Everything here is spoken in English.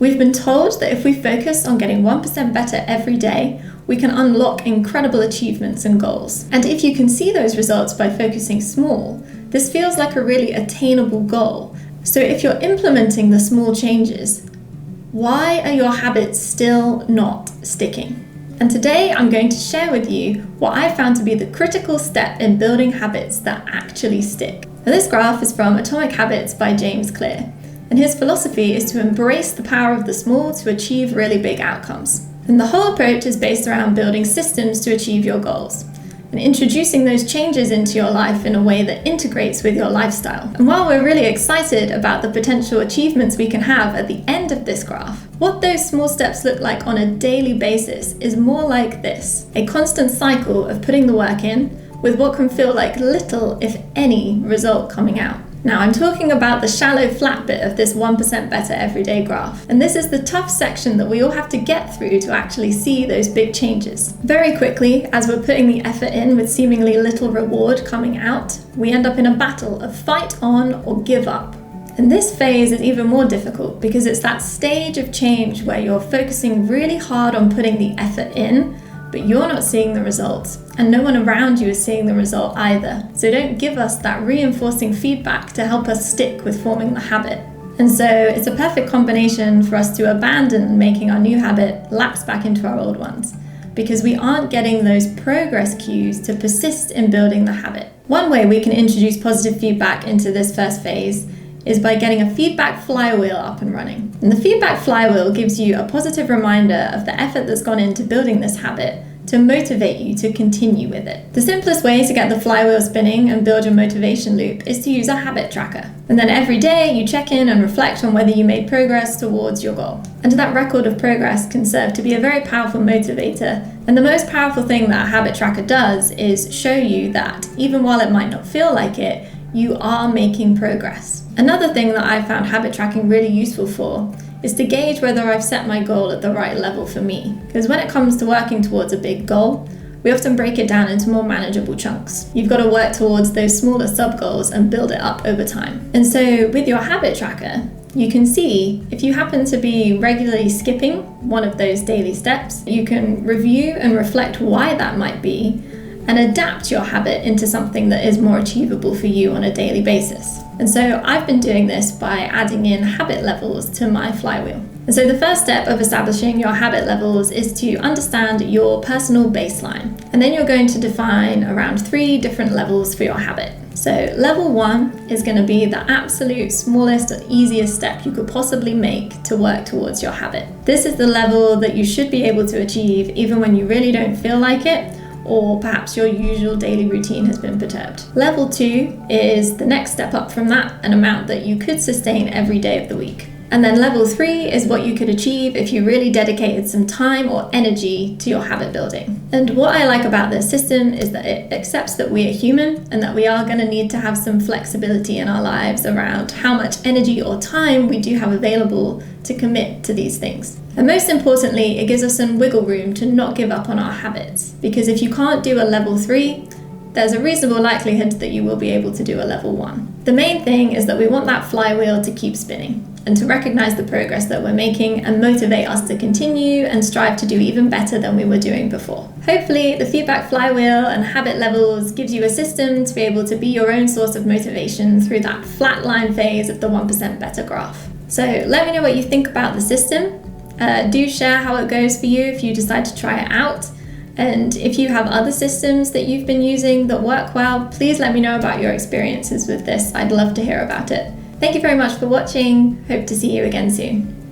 We've been told that if we focus on getting 1% better every day, we can unlock incredible achievements and goals. And if you can see those results by focusing small, this feels like a really attainable goal. So if you're implementing the small changes, why are your habits still not sticking? And today I'm going to share with you what I found to be the critical step in building habits that actually stick. Now, this graph is from Atomic Habits by James Clear, and his philosophy is to embrace the power of the small to achieve really big outcomes. And the whole approach is based around building systems to achieve your goals and introducing those changes into your life in a way that integrates with your lifestyle. And while we're really excited about the potential achievements we can have at the end of this graph, what those small steps look like on a daily basis is more like this: a constant cycle of putting the work in with what can feel like little, if any, result coming out. Now, I'm talking about the shallow flat bit of this 1% better everyday graph. And this is the tough section that we all have to get through to actually see those big changes. Very quickly, as we're putting the effort in with seemingly little reward coming out, we end up in a battle of fight on or give up. And this phase is even more difficult because it's that stage of change where you're focusing really hard on putting the effort in, but you're not seeing the results, and no one around you is seeing the result either. So don't give us that reinforcing feedback to help us stick with forming the habit. And so it's a perfect combination for us to abandon making our new habit lapse back into our old ones, because we aren't getting those progress cues to persist in building the habit. One way we can introduce positive feedback into this first phase is by getting a feedback flywheel up and running. And the feedback flywheel gives you a positive reminder of the effort that's gone into building this habit to motivate you to continue with it. The simplest way to get the flywheel spinning and build your motivation loop is to use a habit tracker. And then every day you check in and reflect on whether you made progress towards your goal. And that record of progress can serve to be a very powerful motivator. And the most powerful thing that a habit tracker does is show you that even while it might not feel like it, you are making progress. Another thing that I found habit tracking really useful for is to gauge whether I've set my goal at the right level for me. Because when it comes to working towards a big goal, we often break it down into more manageable chunks. You've got to work towards those smaller sub-goals and build it up over time. And so with your habit tracker, you can see if you happen to be regularly skipping one of those daily steps, you can review and reflect why that might be and adapt your habit into something that is more achievable for you on a daily basis. And so I've been doing this by adding in habit levels to my flywheel. And so the first step of establishing your habit levels is to understand your personal baseline. And then you're going to define around 3 different levels for your habit. So level 1 is going to be the absolute smallest and easiest step you could possibly make to work towards your habit. This is the level that you should be able to achieve even when you really don't feel like it, or perhaps your usual daily routine has been perturbed. Level 2 is the next step up from that, an amount that you could sustain every day of the week. And then level 3 is what you could achieve if you really dedicated some time or energy to your habit building. And what I like about this system is that it accepts that we are human and that we are going to need to have some flexibility in our lives around how much energy or time we do have available to commit to these things. And most importantly, it gives us some wiggle room to not give up on our habits. Because if you can't do a level 3, there's a reasonable likelihood that you will be able to do a level 1. The main thing is that we want that flywheel to keep spinning and to recognize the progress that we're making and motivate us to continue and strive to do even better than we were doing before. Hopefully, the feedback flywheel and habit levels gives you a system to be able to be your own source of motivation through that flat line phase of the 1% better graph. So let me know what you think about the system. Do share how it goes for you if you decide to try it out. And if you have other systems that you've been using that work well, please let me know about your experiences with this. I'd love to hear about it. Thank you very much for watching. Hope to see you again soon.